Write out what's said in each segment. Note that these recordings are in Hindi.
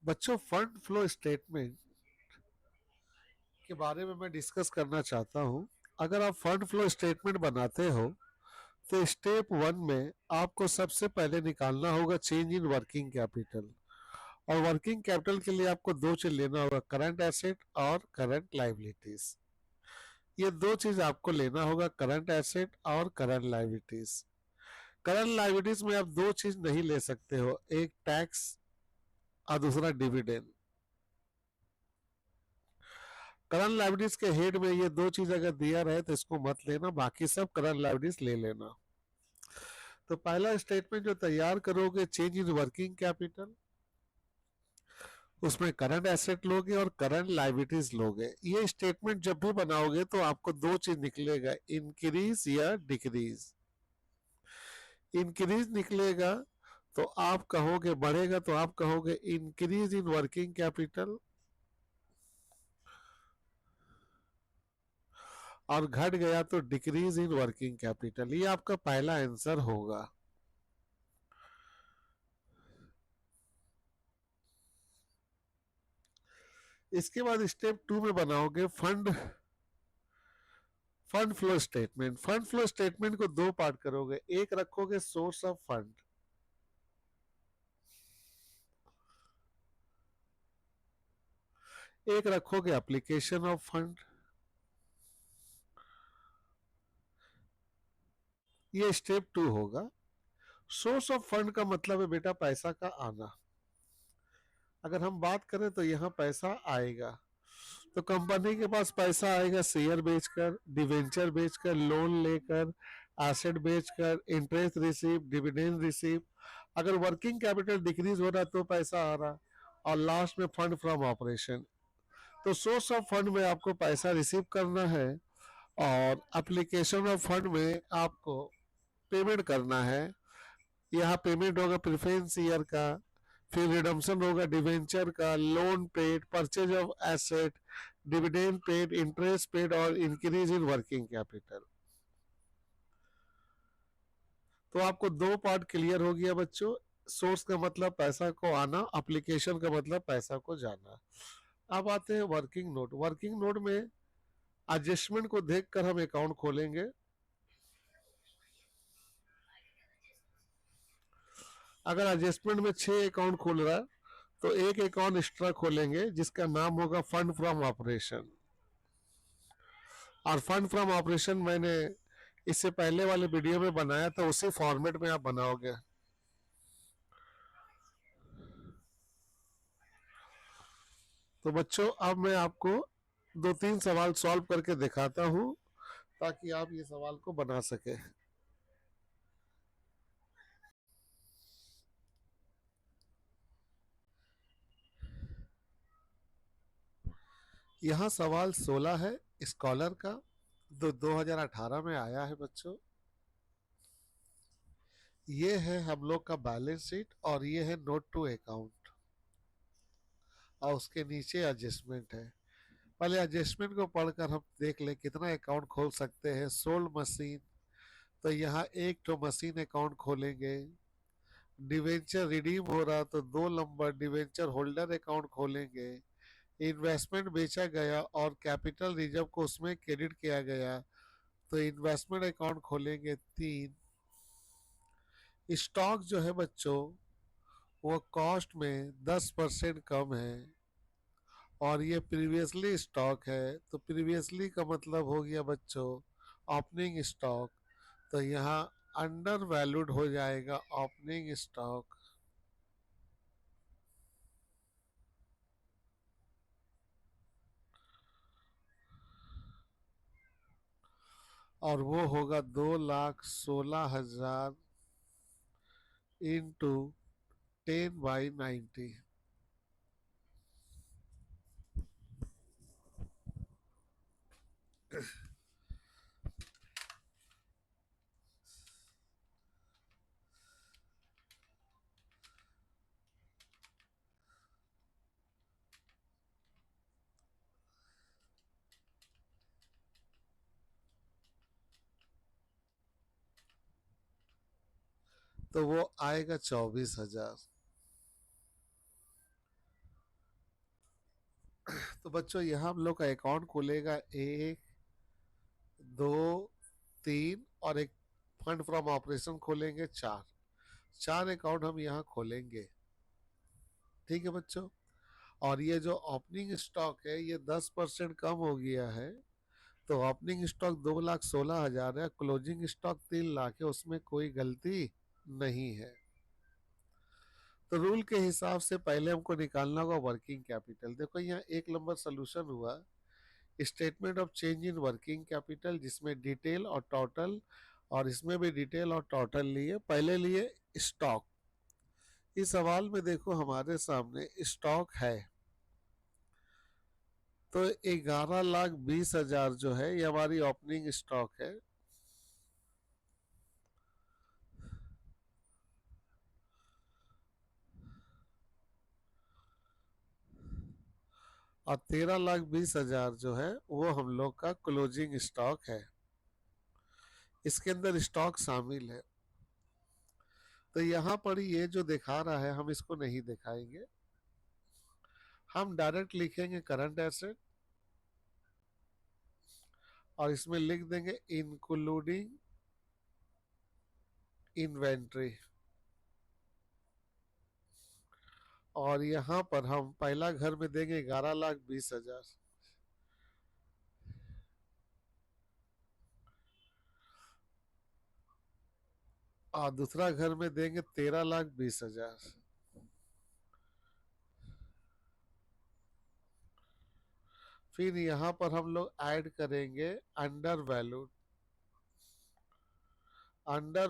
बच्चों, फंड फ्लो स्टेटमेंट के बारे में मैं डिस्कस करना चाहता हूं। अगर आप फंड फ्लो स्टेटमेंट बनाते हो तो स्टेप वन में आपको सबसे पहले निकालना होगा चेंज इन वर्किंग कैपिटल। और वर्किंग कैपिटल के लिए आपको दो चीज लेना होगा, करंट एसेट और करंट लाइबिलिटीज। ये दो चीज आपको लेना होगा, करंट एसेट और करंट लाइबिलिटीज। करंट लाइबिलिटीज में आप दो चीज नहीं ले सकते हो, एक टैक्स और दूसरा डिविडेंड। करंट लाइबिलिटीज के हेड में ये दो चीज अगर दिया रहे तो इसको मत लेना, बाकी सब करंट लाइबिलिटीज ले लेना। तो पहला स्टेटमेंट जो तैयार करोगे, चेंज इन वर्किंग कैपिटल, उसमें करंट एसेट लोगे और करंट लाइबिलिटीज लोगे। ये स्टेटमेंट जब भी बनाओगे तो आपको दो चीज निकलेगा, इंक्रीज या डिक्रीज। इंक्रीज निकलेगा तो आप कहोगे बढ़ेगा, तो आप कहोगे इंक्रीज इन वर्किंग कैपिटल, और घट गया तो डिक्रीज इन वर्किंग कैपिटल। ये आपका पहला आंसर होगा। इसके बाद स्टेप टू में बनाओगे fund flow statement. Fund flow statement को दो पार्ट करोगे, एक रखोगे सोर्स ऑफ फंड, एक रखोगे एप्लीकेशन ऑफ फंड। ये स्टेप टू होगा। सोर्स ऑफ फंड का मतलब है बेटा पैसा का आना। अगर हम बात करें तो यहाँ पैसा आएगा, तो कंपनी के पास पैसा आएगा शेयर बेचकर, डिवेंचर बेचकर, लोन लेकर, एसेट बेचकर, इंटरेस्ट रिसीव, डिविडेंड रिसीव। अगर वर्किंग कैपिटल डिक्रीज हो रहा तो पैसा आ रहा, और लास्ट में फंड फ्रॉम ऑपरेशन। तो सोर्स ऑफ फंड में आपको पैसा रिसीव करना है, और एप्लीकेशन ऑफ फंड में आपको पेमेंट करना है। यहाँ पेमेंट होगा प्रेफरेंस ईयर का, फिर रिडम्पशन होगा डिवेंचर का, loan paid, purchase of asset, dividend paid, interest paid और इंक्रीज इन वर्किंग कैपिटल। तो आपको दो पार्ट क्लियर हो गया बच्चों। सोर्स का मतलब पैसा को आना, एप्लीकेशन का मतलब पैसा को जाना। अब आते हैं वर्किंग नोट। वर्किंग नोट में एडजस्टमेंट को देखकर हम अकाउंट खोलेंगे। अगर एडजस्टमेंट में 6 अकाउंट खोल रहा है तो एक अकाउंट एक्स्ट्रा खोलेंगे जिसका नाम होगा फंड फ्रॉम ऑपरेशन। और फंड फ्रॉम ऑपरेशन मैंने इससे पहले वाले वीडियो में बनाया था, उसी फॉर्मेट में आप बनाओगे। तो बच्चों अब मैं आपको दो तीन सवाल सॉल्व करके दिखाता हूं ताकि आप ये सवाल को बना सके। यहाँ सवाल 16 है स्कॉलर का, 2018 में आया है बच्चों। ये है हम लोग का बैलेंस शीट और ये है नोट टू अकाउंट, और उसके नीचे एडजस्टमेंट है। पहले एडजस्टमेंट को पढ़कर हम देख लें कितना अकाउंट खोल सकते हैं। सोल्ड मशीन, तो यहाँ एक तो मशीन अकाउंट खोलेंगे। डिवेंचर रिडीम हो रहा तो 2 नंबर डिवेंचर होल्डर अकाउंट खोलेंगे। इन्वेस्टमेंट बेचा गया और कैपिटल रिजर्व को उसमें क्रेडिट किया गया तो इन्वेस्टमेंट अकाउंट खोलेंगे 3। स्टॉक जो है बच्चों वो कॉस्ट में 10% कम है, और ये प्रीवियसली स्टॉक है, तो प्रीवियसली का मतलब हो गया बच्चों ओपनिंग स्टॉक। तो यहाँ अंडर वैल्यूड हो जाएगा ओपनिंग स्टॉक, और वो होगा 2,16,000 इंटू 10/90। तो वो आएगा 24,000। तो बच्चों यहाँ हम लोग का अकाउंट खुलेगा 1, 2, 3 और एक फंड फ्रॉम ऑपरेशन खोलेंगे 4। 4 अकाउंट हम यहाँ खोलेंगे। ठीक है बच्चों। और ये जो ओपनिंग स्टॉक है ये 10% कम हो गया है। तो ओपनिंग स्टॉक 2,16,000 है, क्लोजिंग स्टॉक 3 लाख है, उसमें कोई गलती नहीं है। तो रूल के हिसाब से पहले हमको निकालना होगा वर्किंग कैपिटल। देखो यहाँ 1 नंबर सोल्यूशन हुआ statement of change in working capital, जिसमें डिटेल और टोटल, और इसमें भी डिटेल और टोटल लिए। पहले लिए स्टॉक। इस सवाल में देखो हमारे सामने स्टॉक है, तो 11,20,000 जो है ये हमारी ओपनिंग स्टॉक है। और 13,20,000 जो है वो हम लोग का क्लोजिंग स्टॉक है। इसके अंदर स्टॉक शामिल है। तो यहाँ पर ये जो दिखा रहा है हम इसको नहीं दिखाएंगे, हम डायरेक्ट लिखेंगे करंट एसेट और इसमें लिख देंगे इंक्लूडिंग इन्वेंट्री। और यहाँ पर हम पहला घर में देंगे 11,20,000 और दूसरा घर में देंगे 13,20,000। फिर यहाँ पर हम लोग ऐड करेंगे under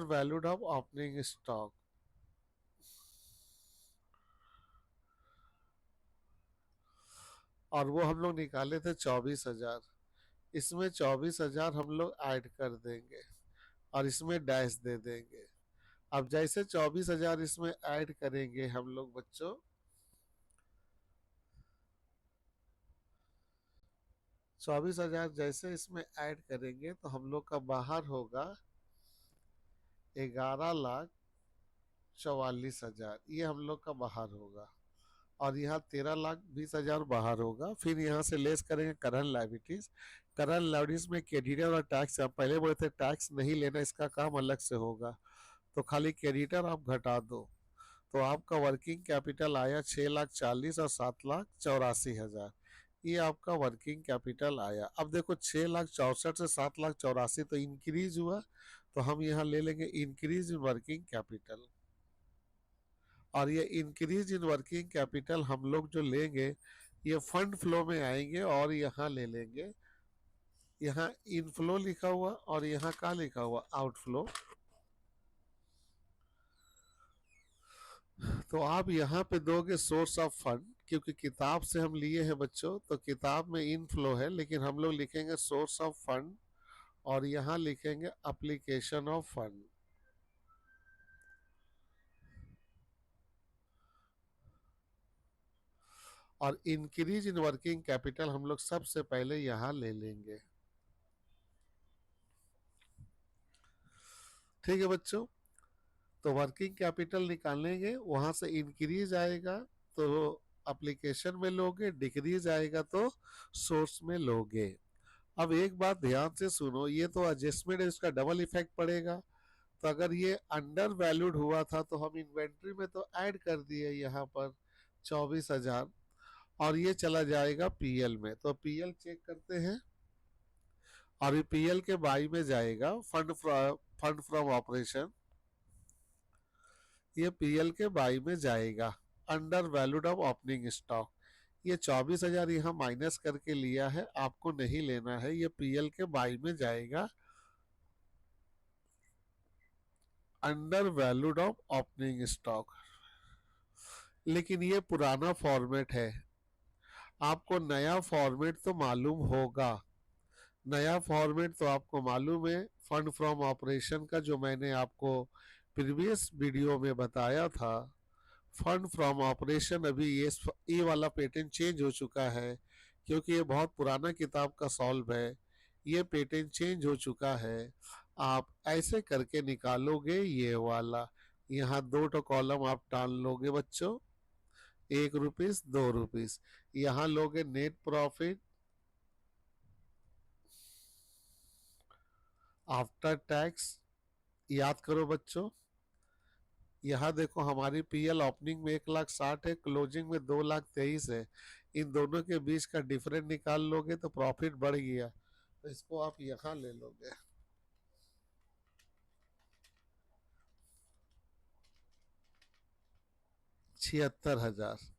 valued of opening stock. और वो हम लोग निकाले थे 24,000। इसमें 24,000 हम लोग ऐड कर देंगे और इसमें डैश दे देंगे। अब जैसे 24,000 इसमें ऐड करेंगे हम लोग बच्चों, 24,000 जैसे इसमें ऐड करेंगे तो हम लोग का बाहर होगा 11,44,000, ये हम लोग का बाहर होगा। और यहाँ 13,20,000 बाहर होगा। फिर यहाँ से लेस करेंगे करंट लाइबिलिटीज। करंट लाइबिलिटीज में क्रेडिटर और टैक्स, आप पहले बोले थे टैक्स नहीं लेना, इसका काम अलग से होगा, तो खाली क्रेडिटर आप घटा दो। तो आपका वर्किंग कैपिटल आया 6,40,000 और 7,84,000। ये आपका वर्किंग कैपिटल आया। अब देखो 6,64,000 से 7,84,000 तो इंक्रीज हुआ, तो हम यहाँ ले लेंगे इंक्रीज इन वर्किंग कैपिटल। और ये इंक्रीज इन वर्किंग कैपिटल हम लोग जो लेंगे ये फंड फ्लो में आएंगे और यहाँ ले लेंगे। यहाँ इनफ्लो लिखा हुआ और यहाँ का लिखा हुआ आउटफ्लो। तो आप यहाँ पे दोगे सोर्स ऑफ फंड, क्योंकि किताब से हम लिए हैं बच्चों, तो किताब में इनफ्लो है, लेकिन हम लोग लिखेंगे सोर्स ऑफ फंड और यहाँ लिखेंगे एप्लीकेशन ऑफ फंड। और इंक्रीज इन वर्किंग कैपिटल हम लोग सबसे पहले यहाँ ले लेंगे। ठीक है बच्चों। तो वर्किंग कैपिटल निकालेंगे, वहां से इंक्रीज आएगा तो एप्लीकेशन में लोगे, डिक्रीज आएगा तो सोर्स में लोगे। अब एक बात ध्यान से सुनो, ये तो एडजस्टमेंट है, इसका डबल इफेक्ट पड़ेगा। तो अगर ये अंडर वैल्यूड हुआ था तो हम इन्वेंट्री में तो ऐड कर दिए यहाँ पर 24,000, और ये चला जाएगा पीएल में। तो पीएल चेक करते हैं, और पीएल के बाई में जाएगा फंड फ्रॉम ऑपरेशन, ये पीएल के बाई में जाएगा under valued of opening stock. ये 24,000 यहाँ माइनस करके लिया है, आपको नहीं लेना है, ये पीएल के बाई में जाएगा under valued of opening stock. लेकिन ये पुराना फॉर्मेट है, आपको नया फॉर्मेट तो मालूम होगा। नया फॉर्मेट तो आपको मालूम है, फंड फ्रॉम ऑपरेशन का जो मैंने आपको प्रीवियस वीडियो में बताया था। फंड फ्रॉम ऑपरेशन अभी ये वाला पैटर्न चेंज हो चुका है, क्योंकि ये बहुत पुराना किताब का सॉल्व है। ये पैटर्न चेंज हो चुका है। आप ऐसे करके निकालोगे ये वाला, यहाँ 2 कॉलम आप डाल लोगे बच्चों, 1 रुपीस 2 रुपीस। यहां लोगे नेट प्रॉफिट आफ्टर टैक्स। याद करो बच्चों, यहाँ देखो हमारी पीएल ओपनिंग में 1,60,000 है, क्लोजिंग में 2,23,000 है। इन दोनों के बीच का डिफरेंस निकाल लोगे तो प्रॉफिट बढ़ गया, तो इसको आप यहाँ ले लोगे। $76,000।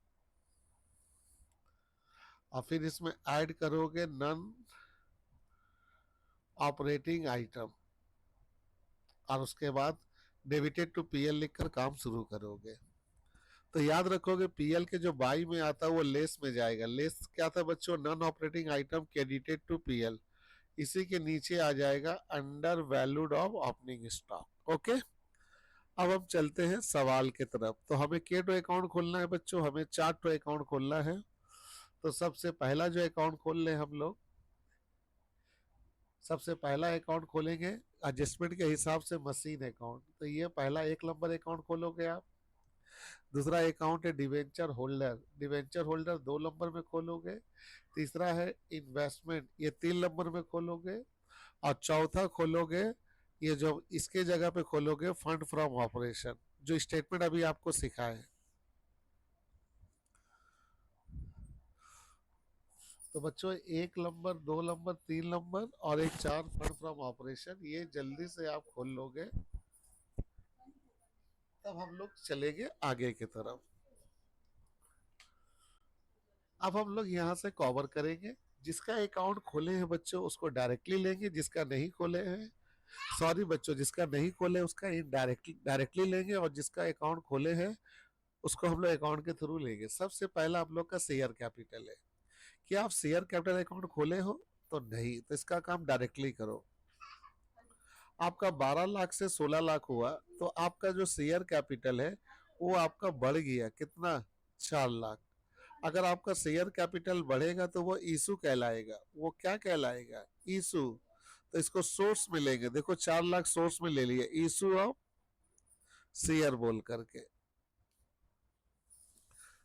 और फिर इसमें ऐड करोगे नन ऑपरेटिंग आइटम, और उसके बाद डेबिटेड टू पीएल लिखकर काम शुरू करोगे। तो याद रखोगे पीएल के जो बाई में आता है वो लेस में जाएगा। लेस क्या था बच्चों? Non operating item credited to PL. इसी के नीचे आ जाएगा under valued of opening stock. Okay, अब हम चलते हैं सवाल की तरफ। तो हमें के टो अकाउंट खोलना है बच्चों, हमें 4 टो अकाउंट खोलना है। तो सबसे पहला जो अकाउंट खोल ले हम लोग, सबसे पहला अकाउंट खोलेंगे एडजस्टमेंट के हिसाब से मशीन अकाउंट। तो ये पहला 1 नंबर अकाउंट खोलोगे आप। दूसरा अकाउंट है debenture holder, debenture holder 2 number में खोलोगे। तीसरा है इन्वेस्टमेंट, ये 3 नंबर में खोलोगे। और चौथा खोलोगे, ये जो इसके जगह पे खोलोगे फंड फ्रॉम ऑपरेशन, जो स्टेटमेंट अभी आपको सिखाए। तो बच्चों 1 नंबर 2 नंबर 3 नंबर और एक 4 फंड फ्रॉम ऑपरेशन, ये जल्दी से आप खोल लोगे, तब हम लोग चलेंगे आगे की तरफ। अब हम लोग यहाँ से कवर करेंगे। जिसका अकाउंट खोले हैं बच्चों उसको डायरेक्टली लेंगे, जिसका नहीं खोले हैं, सॉरी बच्चों, जिसका नहीं खोले उसका इनडायरेक्टली डायरेक्टली लेंगे, और जिसका अकाउंट खोले हैं उसको हम लोग अकाउंट के थ्रू लेंगे। सबसे पहला आप लोग का शेयर कैपिटल है। क्या आप शेयर कैपिटल अकाउंट खोले हो? तो नहीं, तो इसका काम डायरेक्टली करो। आपका 12 लाख से 16 लाख हुआ, तो आपका जो शेयर कैपिटल है वो आपका बढ़ गया कितना? 4 लाख। अगर आपका शेयर कैपिटल बढ़ेगा तो वो इशू कहलाएगा। वो क्या कहलाएगा? इशू। तो इसको सोर्स में लेंगे। देखो 4 लाख सोर्स में ले लिए, इशू ऑफ शेयर बोल करके।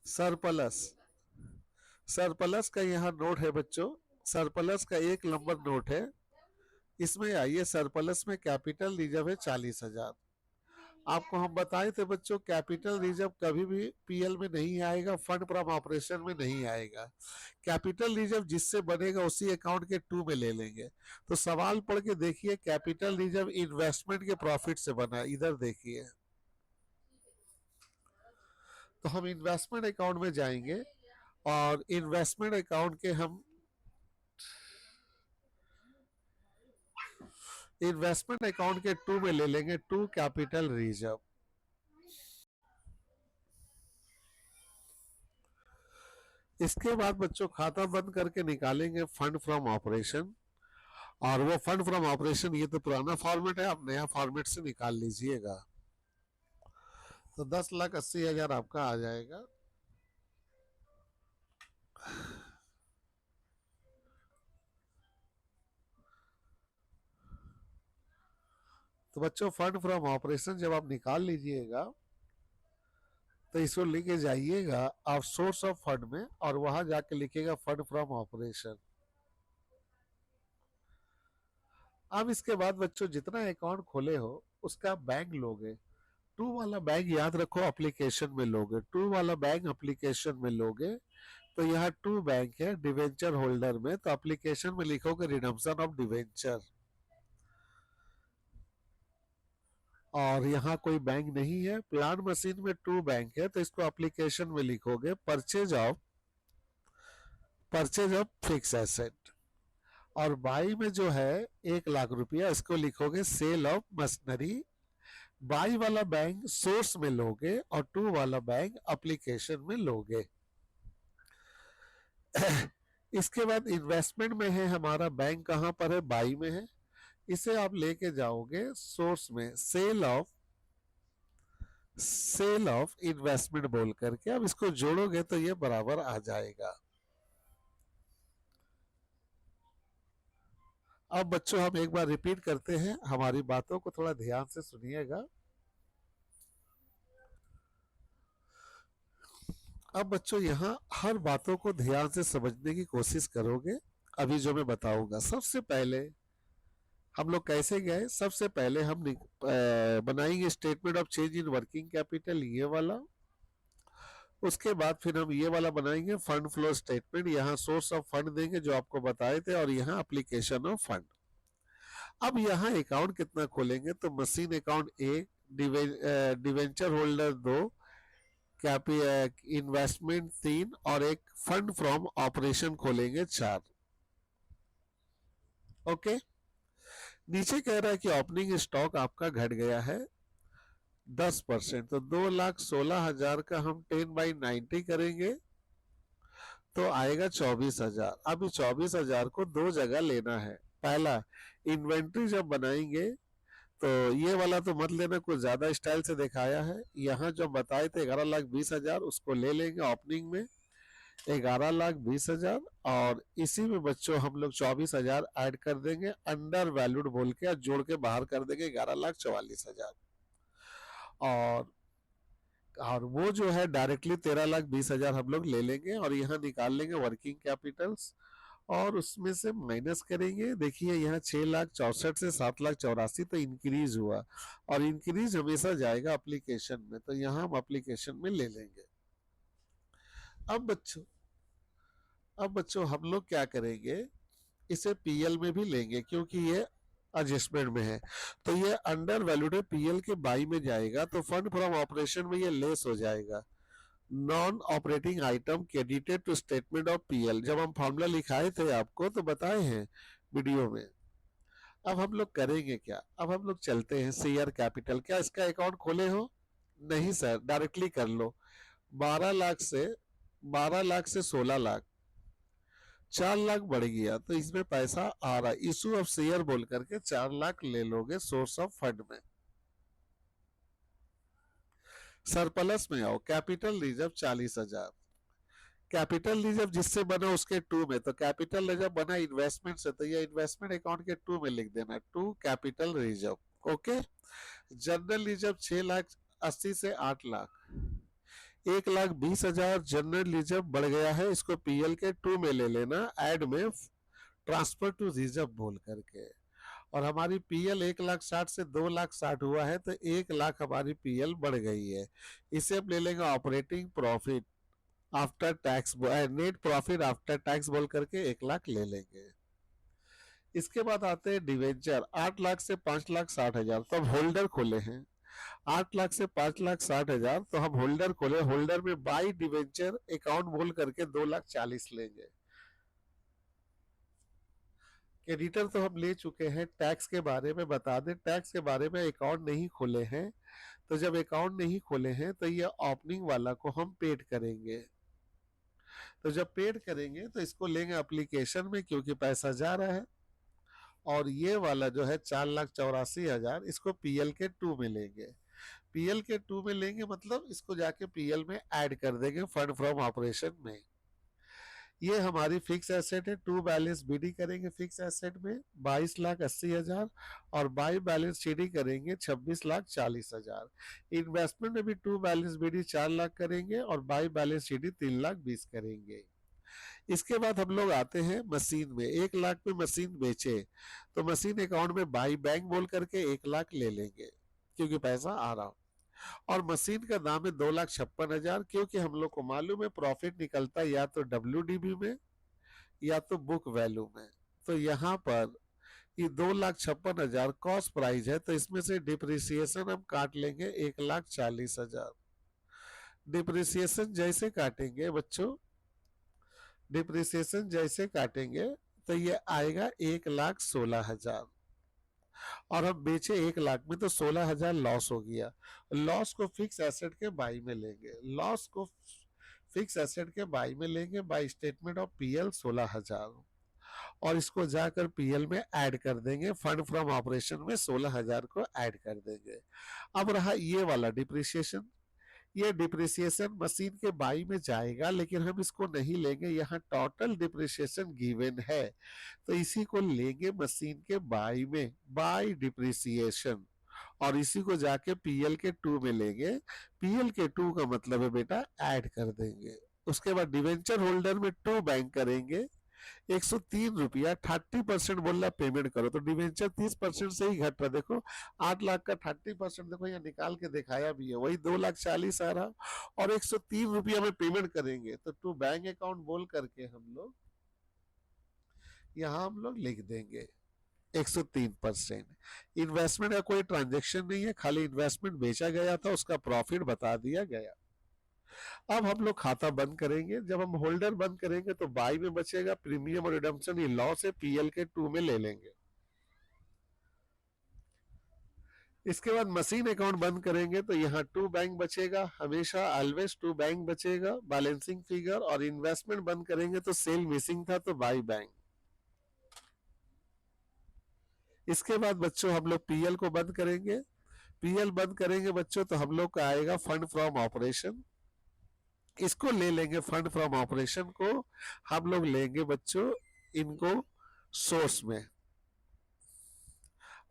सरप्लस, सरप्लस का यहाँ नोट है बच्चों, सरप्लस का 1 नंबर नोट है। इसमें आइए, सरप्लस में कैपिटल रिजर्व है 40,000। आपको हम बताए थे बच्चों कैपिटल रिजर्व कभी भी पीएल में नहीं आएगा, फंड फ्रॉम ऑपरेशन में नहीं आएगा। कैपिटल रिजर्व जिससे बनेगा उसी अकाउंट के 2 में ले लेंगे। तो सवाल पढ़ के देखिए, कैपिटल रिजर्व इन्वेस्टमेंट के प्रॉफिट से बना, इधर देखिए। तो हम इन्वेस्टमेंट अकाउंट में जाएंगे और इन्वेस्टमेंट अकाउंट के हम इन्वेस्टमेंट अकाउंट के 2 में ले लेंगे 2 कैपिटल रिजर्व। इसके बाद बच्चों खाता बंद करके निकालेंगे फंड फ्रॉम ऑपरेशन। और वो फंड फ्रॉम ऑपरेशन, ये तो पुराना फॉर्मेट है, आप नया फॉर्मेट से निकाल लीजिएगा। तो 10,80,000 आपका आ जाएगा। तो बच्चों फंड फ्रॉम ऑपरेशन जब आप निकाल लीजिएगा तो इसको लेके जाइएगा आप सोर्स ऑफ फंड में, और वहां जाके लिखिएगा फंड फ्रॉम ऑपरेशन। अब इसके बाद बच्चों जितना अकाउंट खोले हो उसका बैंक लोगे। 2 वाला बैंक याद रखो एप्लीकेशन में लोगे, 2 वाला बैंक एप्लीकेशन में लोगे। तो यहाँ 2 बैंक है डिवेंचर होल्डर में, तो एप्लीकेशन में लिखोगे रिडम्पशन ऑफ डिवेंचर। और यहाँ कोई बैंक नहीं है, प्लांट मशीन में 2 बैंक है, तो इसको एप्लीकेशन में लिखोगे परचेज ऑफ फिक्स एसेट। और बाई में जो है 1,00,000 रुपया, इसको लिखोगे सेल ऑफ मशीनरी। बाई वाला बैंक सोर्स में लोगे और 2 वाला बैंक एप्लीकेशन में लोगे। इसके बाद इन्वेस्टमेंट में है हमारा बैंक, कहां पर है? बाई में है। इसे आप लेके जाओगे सोर्स में, सेल ऑफ इन्वेस्टमेंट बोल करके। अब इसको जोड़ोगे तो ये बराबर आ जाएगा। अब बच्चों हम एक बार रिपीट करते हैं, हमारी बातों को थोड़ा ध्यान से सुनिएगा। अब बच्चों यहाँ हर बातों को ध्यान से समझने की कोशिश करोगे। अभी जो मैं बताऊंगा, सबसे पहले हम लोग कैसे गए, सबसे पहले हम बनाएंगे statement of change in working capital, ये वाला। उसके बाद फिर हम ये वाला बनाएंगे फंड फ्लो स्टेटमेंट, यहाँ सोर्स ऑफ फंड देंगे जो आपको बताए थे, और यहाँ एप्लीकेशन ऑफ फंड। अब यहाँ अकाउंट कितना खोलेंगे, तो मशीन अकाउंट एक, डिवेंचर होल्डर दो, इन्वेस्टमेंट तीन, और एक फंड फ्रॉम ऑपरेशन खोलेंगे चार। ओके। नीचे कह रहा है कि ओपनिंग स्टॉक आपका घट गया है 10%, तो 2,16,000 का हम 10/90 करेंगे तो आएगा 24,000। अब इस 24,000 को दो जगह लेना है। पहला, इन्वेंट्री जब बनाएंगे तो ये वाला तो मत लेना, कुछ ज्यादा स्टाइल से दिखाया है। यहाँ जो बताए थे 11,20,000 उसको ले लेंगे ओपनिंग में, 11,20,000, और इसी में बच्चों हम लोग 24,000 ऐड कर देंगे अंडर वैल्यूड बोल के, जोड़ के बाहर कर देंगे 11,44,000। और वो जो है डायरेक्टली 13,20,000 हम लोग ले लेंगे, और यहाँ निकाल लेंगे वर्किंग कैपिटल्स, और उसमें से माइनस करेंगे। देखिए यहाँ 6,64,000 से 7,84,000 तो इंक्रीज हुआ, और इंक्रीज हमेशा जाएगा एप्लीकेशन में, तो यहाँ हम एप्लीकेशन में ले लेंगे। अब बच्चों हम लोग क्या करेंगे, इसे पीएल में भी लेंगे क्योंकि ये एडजस्टमेंट में है, तो ये अंडर वैल्यूड पीएल के बाई में जाएगा, तो फंड फ्रॉम ऑपरेशन में ये लेस हो जाएगा। Non operating item credited to statement of PL, जब हम फॉर्मूला लिखाए थे आपको तो बताए हैं वीडियो में। अब हम लोग करेंगे क्या, अब हम लोग चलते हैं शेयर कैपिटल। क्या इसका अकाउंट खोले हो? नहीं सर, डायरेक्टली कर लो। 12 लाख से 16 लाख, 4 लाख बढ़ गया, तो इसमें पैसा आ रहा है। इशू ऑफ शेयर बोल करके 4 लाख ले लोगे सोर्स ऑफ फंड में। सरप्लस में आओ, कैपिटल रिजर्व 40,000, कैपिटल रिजर्व जिससे बना उसके टू में, तो कैपिटल रिजर्व बना इन्वेस्टमेंट से, तो ये इन्वेस्टमेंट अकाउंट के टू में लिख देना, to capital reserve. Okay. General reserve 6,80,000 से 8 लाख, 1,20,000 जनरल रिजर्व बढ़ गया है, इसको पीएल के टू में ले लेना, एड में ट्रांसफर टू रिजर्व बोल करके। और हमारी पीएल 1,60,000 से 2,60,000 हुआ है, तो 1 लाख हमारी पीएल बढ़ गई है। इसे हम ले लेंगे operating profit after tax, net profit after tax बोल करके 1 लाख ले लेंगे। इसके बाद आते हैं डिवेंचर, 8 लाख से 5,60,000, तो हम होल्डर खोले हैं। 8 लाख से 5,60,000, तो हम होल्डर खोले, होल्डर में बाई डिवेंचर अकाउंट बोल करके 2,40,000 लेंगे। क्रेडिटर तो हम ले चुके हैं। टैक्स के बारे में बता दें, टैक्स के बारे में अकाउंट नहीं खोले हैं, तो जब अकाउंट नहीं खोले हैं तो ये ओपनिंग वाला को हम पेड करेंगे। तो जब पेड करेंगे तो इसको लेंगे एप्लीकेशन में क्योंकि पैसा जा रहा है, और ये वाला जो है 4,84,000 इसको पीएल के टू में लेंगे। पीएल के टू में लेंगे मतलब इसको जाके पीएल में ऐड कर देंगे फंड फ्रॉम ऑपरेशन में। ये हमारी फिक्स एसेट है, टू बैलेंस बीडी करेंगे फिक्स एसेट में 22,80,000, और बाई बैलेंस सीडी करेंगे 26,40,000। इन्वेस्टमेंट में भी टू बैलेंस बीडी 4 लाख करेंगे, और बाई बैलेंस सीडी 3,20,000 करेंगे। इसके बाद हम लोग आते हैं मशीन में, 1 लाख में मशीन बेचे, तो मशीन अकाउंट में बाई बैंक बोल करके 1 लाख ले लेंगे क्योंकि पैसा आ रहा। और मशीन का दाम है 2,56,000, क्योंकि हम लोग को मालूम है प्रॉफिट निकलता है या तो WDB में या तो बुक वैल्यू में। तो यहाँ पर ये 2,56,000 कॉस्ट प्राइस है, तो इसमें से डिप्रिसिएशन हम काट लेंगे 1,40,000। डिप्रिसिएशन जैसे काटेंगे बच्चों, डिप्रिसिएशन जैसे काटेंगे तो ये आएगा 1,16,000, और हम बेचे 1 लाख में, तो 16,000 लॉस हो गया। लॉस को फिक्स एसेट के बाई में लेंगे, लॉस को फिक्स एसेट के बाई में लेंगे बाई स्टेटमेंट ऑफ पीएल 16,000, और इसको जाकर पीएल में ऐड कर देंगे, फंड फ्रॉम ऑपरेशन में 16,000 को ऐड कर देंगे। अब रहा ये वाला डिप्रिसिएशन, ये डिप्रिसिएशन मशीन के बाई में जाएगा, लेकिन हम इसको नहीं लेंगे, यहाँ टोटल डिप्रिसिएशन गिवन है, तो इसी को लेंगे मशीन के बाई में, बाई डिप्रिसिएशन। और इसी को जाके पीएल के 2 में लेंगे। पीएल के 2 का मतलब है बेटा ऐड कर देंगे। उसके बाद डिवेंचर होल्डर में 2 बैंक करेंगे, 103 रुपया 30% बोल रहा पेमेंट करो, तो डिवेंचर 30% से ही घट रहा। देखो 8 लाख का 30% देखो यहाँ निकाल के दिखाया भी है, वही 2,40,000 आ रहा, और 103 रुपया में पेमेंट करेंगे। तो टू बैंक अकाउंट बोल करके हम लोग यहाँ हम लोग लिख देंगे 103%। इन्वेस्टमेंट का कोई ट्रांजेक्शन नहीं है, खाली इन्वेस्टमेंट बेचा गया था, उसका प्रॉफिट बता दिया गया। अब हम लोग खाता बंद करेंगे। जब हम होल्डर बंद करेंगे तो बाई में बचेगा, प्रीमियम और रिडम्पशन ये लॉ से पीएल के 2 में ले लेंगे। इसके बाद मशीन अकाउंट बंद करेंगे तो यहाँ 2 बैंक बचेगा, हमेशा ऑलवेज 2 बैंक बचेगा, बैलेंसिंग फिगर। और इन्वेस्टमेंट बंद करेंगे तो सेल मिसिंग था तो बाई बैंक। इसके बाद बच्चों हम लोग पीएल को बंद करेंगे। पीएल बंद करेंगे बच्चों तो हम लोग का आएगा फंड फ्रॉम ऑपरेशन, इसको ले लेंगे। फंड फ्रॉम ऑपरेशन को हम लोग लेंगे बच्चों इनको सोर्स में।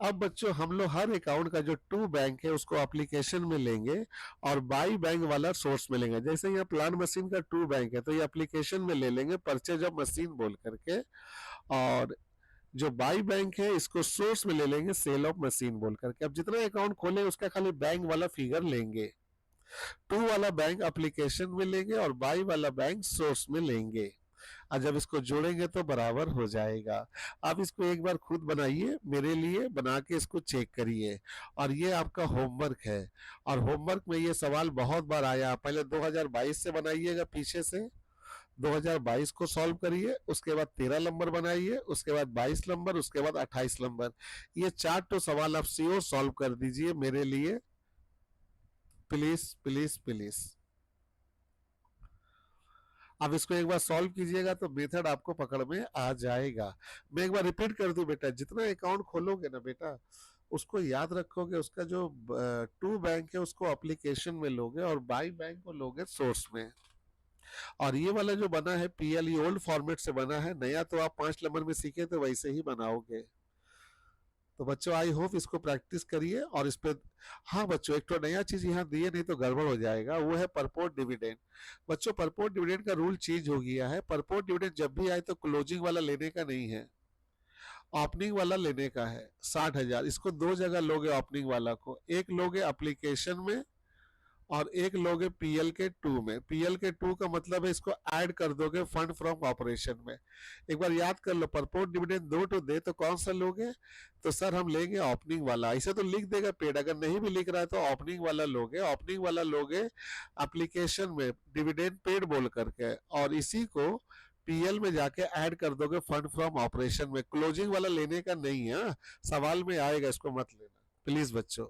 अब बच्चों हम लोग हर अकाउंट का जो 2 बैंक है उसको एप्लीकेशन में लेंगे और बाई बैंक वाला सोर्स में लेंगे। जैसे यहाँ प्लांट मशीन का 2 बैंक है तो ये एप्लीकेशन में ले लेंगे परचेज ऑफ मशीन बोल करके, और जो बाई बैंक है इसको सोर्स में ले लेंगे सेल ऑफ मशीन बोल करके। अब जितना अकाउंट खोले उसका खाली बैंक वाला फिगर लेंगे। 2 वाला बैंक एप्लीकेशन में लेंगे और बाई वाला बैंक सोर्स में लेंगे, और जब इसको जोड़ेंगे तो बराबर हो जाएगा। आप इसको एक बार खुद बनाइए, मेरे लिए बना के इसको चेक करिए। और ये आपका होमवर्क है, और होमवर्क में ये सवाल बहुत बार आया। पहले 2022 से बनाइएगा, पीछे से 2022 को सॉल्व करिए, उसके बाद 13 नंबर बनाइए, उसके बाद 22 नंबर, उसके बाद 28 नंबर। ये 4 तो सवाल आप सीओ सॉल्व कर दीजिए मेरे लिए, प्लीज प्लीज प्लीज। अब इसको एक बार सॉल्व कीजिएगा तो मेथड आपको पकड़ में आ जाएगा। मैं एक बार रिपीट कर दूं बेटा, जितना अकाउंट खोलोगे ना बेटा उसको याद रखोगे, उसका जो 2 बैंक है उसको एप्लीकेशन में लोगे और बाई बैंक को लोगे सोर्स में। और ये वाला जो बना है पीएल ये ओल्ड फॉर्मेट से बना है, नया तो आप 5 नंबर में सीखे तो वैसे ही बनाओगे। तो बच्चों आई होप इसको प्रैक्टिस करिए और इस पे। हाँ बच्चों एक तो नया चीज यहाँ दिए नहीं तो गड़बड़ हो जाएगा, वो है परपोर्ट डिविडेंड। बच्चों परपोर्ट डिविडेंड का रूल चेंज हो गया है। परपोर्ट डिविडेंड जब भी आए तो क्लोजिंग वाला लेने का नहीं है, ओपनिंग वाला लेने का है। 60,000 इसको 2 जगह लोगे ओपनिंग वाला को, एक लोगे एप्लीकेशन में और एक लोगे पीएल के 2 में। पीएल के 2 का मतलब है इसको ऐड कर दोगे फंड फ्रॉम ऑपरेशन में। एक बार याद कर लो, परपोर्ट डिविडेंड 2 तो दे तो कौन सा लोगे, तो सर हम लेंगे ओपनिंग वाला। ऐसे तो लिख देगा पेड, अगर नहीं भी लिख रहा है तो ओपनिंग वाला लोगे। ओपनिंग वाला लोगे एप्लीकेशन में डिविडेंड पेड बोल करके, और इसी को पीएल में जाके ऐड कर दोगे फंड फ्रॉम ऑपरेशन में। क्लोजिंग वाला लेने का नहीं है, सवाल में आएगा, इसको मत लेना प्लीज बच्चों।